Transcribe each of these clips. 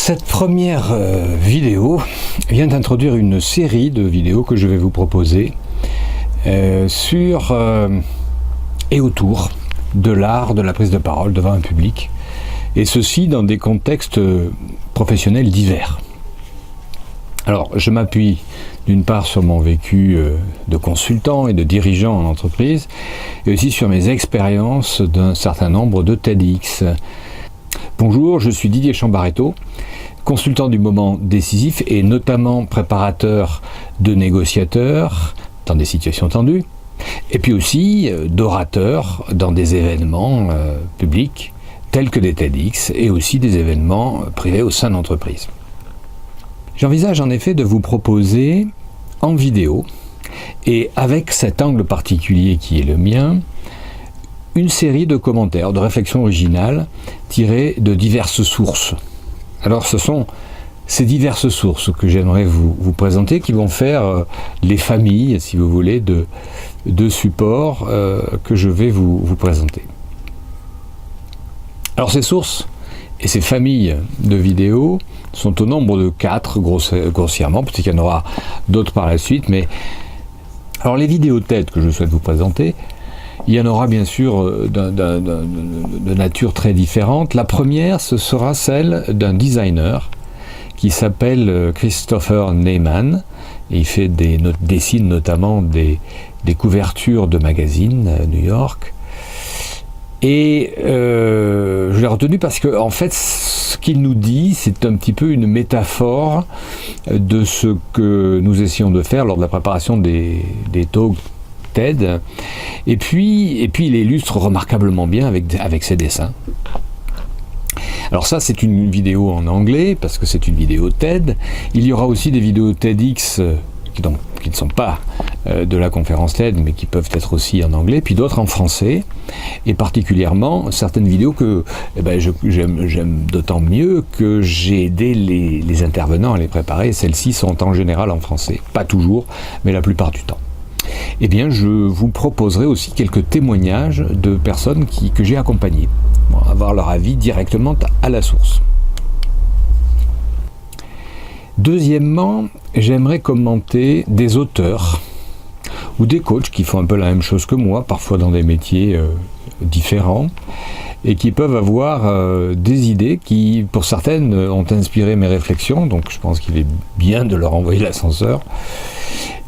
Cette première vidéo vient d'introduire une série de vidéos que je vais vous proposer sur et autour de l'art de la prise de parole devant un public, et ceci dans des contextes professionnels divers. Alors, je m'appuie d'une part sur mon vécu de consultant et de dirigeant en entreprise, et aussi sur mes expériences d'un certain nombre de TEDx. Bonjour, je suis Didier Chambaretto, consultant du moment décisif et notamment préparateur de négociateurs dans des situations tendues, et puis aussi d'orateur dans des événements publics tels que des TEDx et aussi des événements privés au sein d'entreprises. J'envisage en effet de vous proposer en vidéo, et avec cet angle particulier qui est le mien, une série de commentaires, de réflexions originales tirées de diverses sources. Alors ce sont ces diverses sources que j'aimerais vous présenter, qui vont faire les familles, si vous voulez, de supports que je vais vous présenter. Alors ces sources et ces familles de vidéos sont au nombre de 4, grossièrement, peut-être qu'il y en aura d'autres par la suite, mais alors les vidéos TED que je souhaite vous présenter, il y en aura bien sûr de nature très différente. La première, ce sera celle d'un designer qui s'appelle Christopher Neyman, et il dessine notamment des couvertures de magazines à New York. Et je l'ai retenu parce que, en fait, ce qu'il nous dit, c'est un petit peu une métaphore de ce que nous essayons de faire lors de la préparation des talks TED. Et puis il illustre remarquablement bien avec ses dessins. Alors ça, c'est une vidéo en anglais, parce que c'est une vidéo TED. Il y aura aussi des vidéos TEDx qui ne sont pas de la conférence TED, mais qui peuvent être aussi en anglais, puis d'autres en français, et particulièrement certaines vidéos que j'aime d'autant mieux que j'ai aidé les intervenants à les préparer. Celles-ci sont en général en français, pas toujours, mais la plupart du temps. Eh bien, je vous proposerai aussi quelques témoignages de personnes que j'ai accompagnées, pour avoir leur avis directement à la source. Deuxièmement, j'aimerais commenter des auteurs ou des coachs qui font un peu la même chose que moi, parfois dans des métiers différents, et qui peuvent avoir des idées qui, pour certaines, ont inspiré mes réflexions, donc je pense qu'il est bien de leur envoyer l'ascenseur,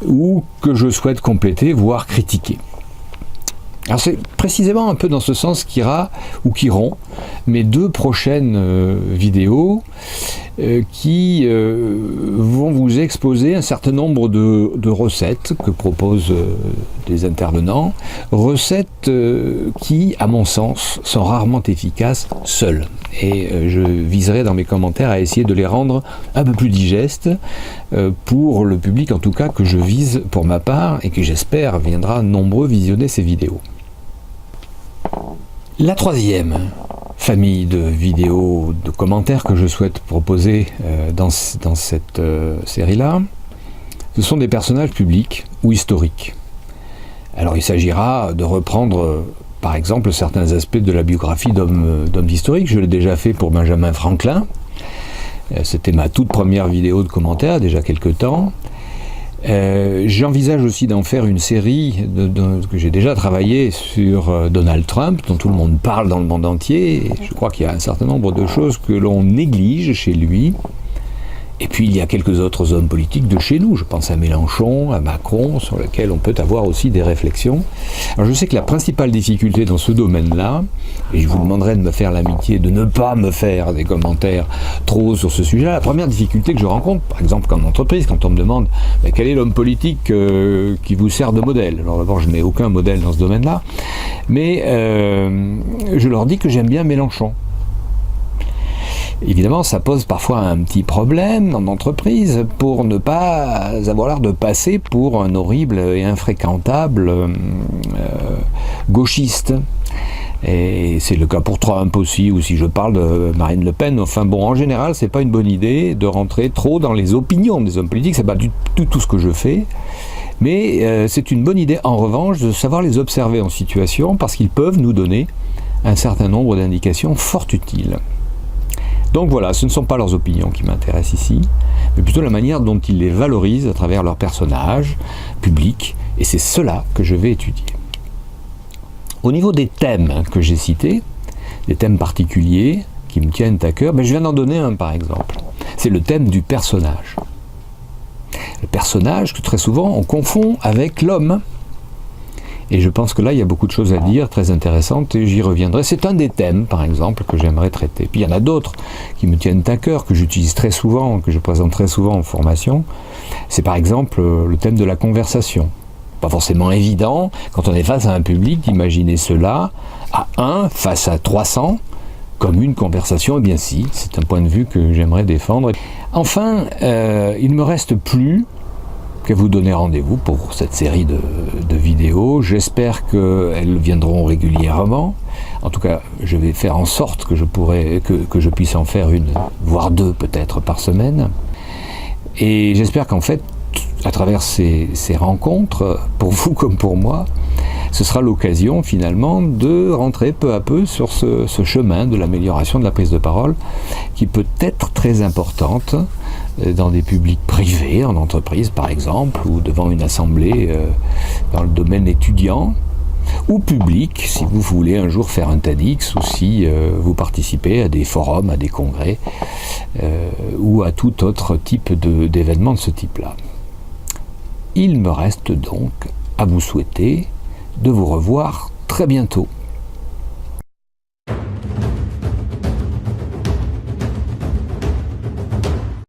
ou que je souhaite compléter, voire critiquer. Alors c'est précisément un peu dans ce sens qu'iront mes 2 prochaines vidéos qui vont vous exposer un certain nombre de recettes que proposent des intervenants, recettes qui, à mon sens, sont rarement efficaces seules. Et je viserai dans mes commentaires à essayer de les rendre un peu plus digestes pour le public, en tout cas, que je vise pour ma part et qui, j'espère, viendra nombreux visionner ces vidéos. La troisième famille de vidéos, de commentaires que je souhaite proposer dans cette série-là, ce sont des personnages publics ou historiques. Alors il s'agira de reprendre par exemple certains aspects de la biographie d'hommes historiques. Je l'ai déjà fait pour Benjamin Franklin. C'était ma toute première vidéo de commentaires, déjà quelques temps. J'envisage aussi d'en faire une série que j'ai déjà travaillé sur Donald Trump, dont tout le monde parle dans le monde entier. Et je crois qu'il y a un certain nombre de choses que l'on néglige chez lui. Et puis il y a quelques autres hommes politiques de chez nous, je pense à Mélenchon, à Macron, sur lesquels on peut avoir aussi des réflexions. Alors je sais que la principale difficulté dans ce domaine-là, et je vous demanderai de me faire l'amitié de ne pas me faire des commentaires trop sur ce sujet-là, la première difficulté que je rencontre, par exemple en entreprise, quand on me demande quel est l'homme politique qui vous sert de modèle. Alors d'abord, je n'ai aucun modèle dans ce domaine-là, mais je leur dis que j'aime bien Mélenchon. Évidemment, ça pose parfois un petit problème en entreprise pour ne pas avoir l'air de passer pour un horrible et infréquentable gauchiste. Et c'est le cas pour Trump aussi, ou si je parle de Marine Le Pen. Enfin bon, en général, c'est pas une bonne idée de rentrer trop dans les opinions des hommes politiques. C'est pas du tout ce que je fais. Mais c'est une bonne idée, en revanche, de savoir les observer en situation, parce qu'ils peuvent nous donner un certain nombre d'indications fort utiles. Donc voilà, ce ne sont pas leurs opinions qui m'intéressent ici, mais plutôt la manière dont ils les valorisent à travers leurs personnages publics, et c'est cela que je vais étudier. Au niveau des thèmes que j'ai cités, des thèmes particuliers qui me tiennent à cœur, je viens d'en donner un par exemple. C'est le thème du personnage. Le personnage que très souvent on confond avec l'homme. Et je pense que là, il y a beaucoup de choses à dire, très intéressantes, et j'y reviendrai. C'est un des thèmes, par exemple, que j'aimerais traiter. Puis il y en a d'autres qui me tiennent à cœur, que j'utilise très souvent, que je présente très souvent en formation. C'est par exemple le thème de la conversation. Pas forcément évident, quand on est face à un public, d'imaginer cela à 1 face à 300, comme une conversation. Eh bien si, c'est un point de vue que j'aimerais défendre. Enfin, il ne me reste plus qu'à vous donner rendez-vous pour cette série de vidéos. J'espère qu'elles viendront régulièrement. En tout cas, je vais faire en sorte que je puisse en faire une, voire 2 peut-être par semaine. Et j'espère qu'en fait, à travers ces rencontres, pour vous comme pour moi, ce sera l'occasion finalement de rentrer peu à peu sur ce chemin de l'amélioration de la prise de parole qui peut être très importante dans des publics privés, en entreprise par exemple, ou devant une assemblée dans le domaine étudiant, ou public, si vous voulez un jour faire un TEDx, ou si vous participez à des forums, à des congrès, ou à tout autre type d'événement de ce type-là. Il me reste donc à vous souhaiter de vous revoir très bientôt.